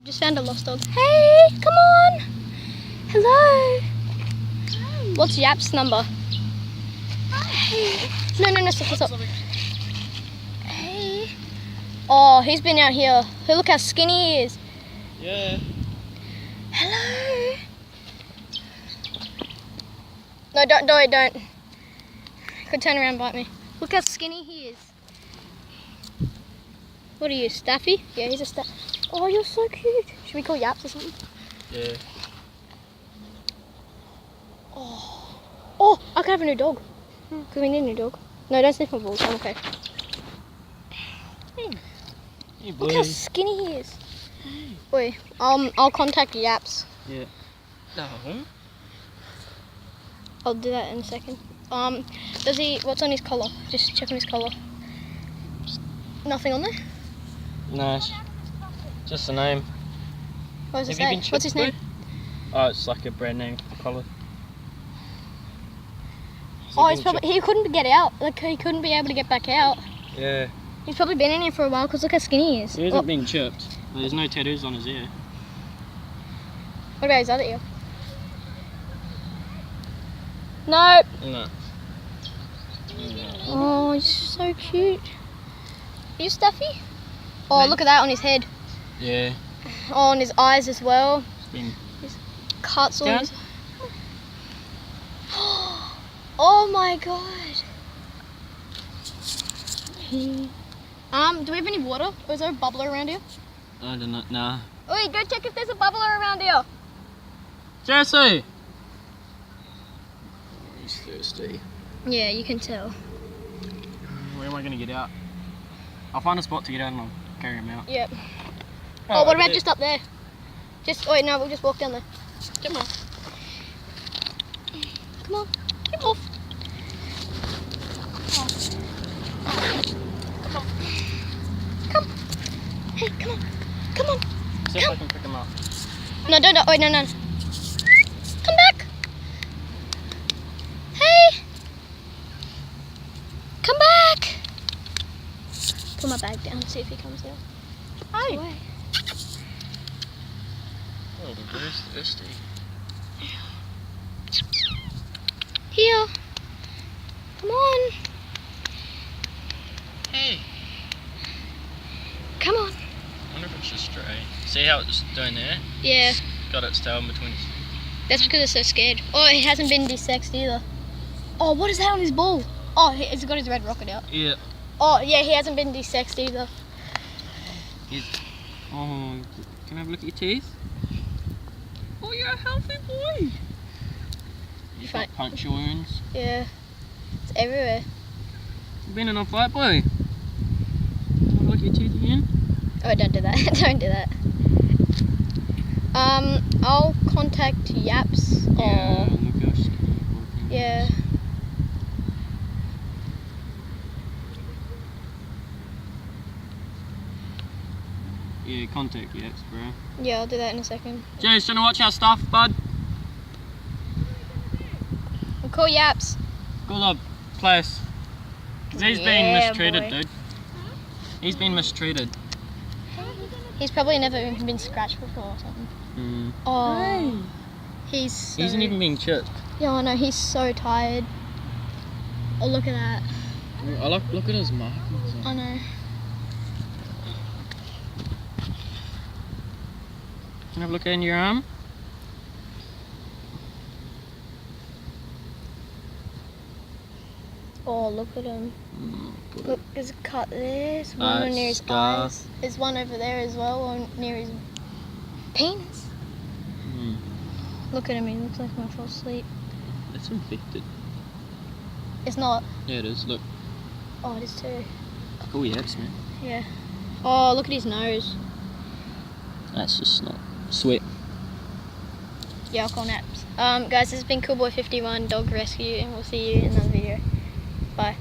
Just found a lost dog. Hey, come on. Hello. Hi. What's Yap's number? Hey. No, stop. Hey. Oh, he's been out here. Hey, look how skinny he is. Yeah. Hello. No, don't. Could turn around and bite me. Look how skinny he is. What are you, Staffy? Yeah, he's a Staff. Oh, you're so cute. Should we call Yaps or something? Yeah. Oh, I could have a new dog. Because we need a new dog. No, don't sniff my balls. I'm okay. Hey, boy. Look how skinny he is. Wait, I'll contact Yaps. Yeah. No. I'll do that in a second. What's on his collar? Just check on his collar. Nothing on there? No. Just the name. What does it Have you say? been What's his name? Oh, it's like a brand name collar. Oh, he couldn't get out. Like, he couldn't be able to get back out. Yeah. He's probably been in here for a while because look how skinny he is. He hasn't been chipped. There's no tattoos on his ear. What about his other ear? No. No. Oh, he's so cute. Are you Stuffy? Oh, Man. look at that on his head. Yeah. Oh, on his eyes as well. It's been... Cuts on Down? his... Oh my god. Do we have any water? Or is there a bubbler around here? I don't know. Nah. Wait, go check if there's a bubbler around here. Jesse! He's thirsty. Yeah, you can tell. Where am I going to get out? I'll find a spot to get out and I'll carry him out. Yep. Oh, what about just up there? Wait, no, we'll just walk down there. Come on. Come on, get off. Come. Hey, come on. Come on. See if I can pick him up. No, don't. Wait, no. Come back. Hey. Come back. Put my bag down, see if he comes down. Hey. Away. Oh, the bird's thirsty. Here. Come on. Hey. Come on. I wonder if it's just stray. See how it's doing there? Yeah, It's got its tail in between its... that's because it's so scared. Oh, he hasn't been desexed either. Oh, what is that on his ball? Oh, he's got his red rocket out. Yeah. Oh, yeah, he hasn't been desexed either. Oh, can I have a look at your teeth? Oh, you're a healthy boy. You've got puncture wounds. Yeah, it's everywhere. You've been in a fight, boy. Can I have a look at your teeth again? Oh, don't do that. Don't do that. I'll contact Yaps. Yeah, Or look how skinny your boy thing yeah. is. Yeah, contact Yaps, bro. Yeah, I'll do that in a second. Jace, trying to watch our stuff, bud? We'll call Yaps. Go to the place. 'Cause he's been Yeah, mistreated, boy. dude. He's been mistreated. He's probably never even been scratched before or something. Mm. Oh, he's so... He hasn't even been chipped. Yeah, I know, he's so tired. Oh, look at that. Look at his markings. I know. Can I have a look in your arm? Oh, look at him. Good. Look, there's a cut there. There's one near his scar. eyes. There's one over there as well, one near his penis. Mm. Look at him, he looks like he might fall asleep. That's infected. It's not. Yeah, it is. Look. Oh, it is too. Cool Yaps, man. Yeah. Oh, look at his nose. That's just not sweat. Yeah, I'll call Naps. Guys, this has been Coolboy51 Dog Rescue, and we'll see you in another video. Bye.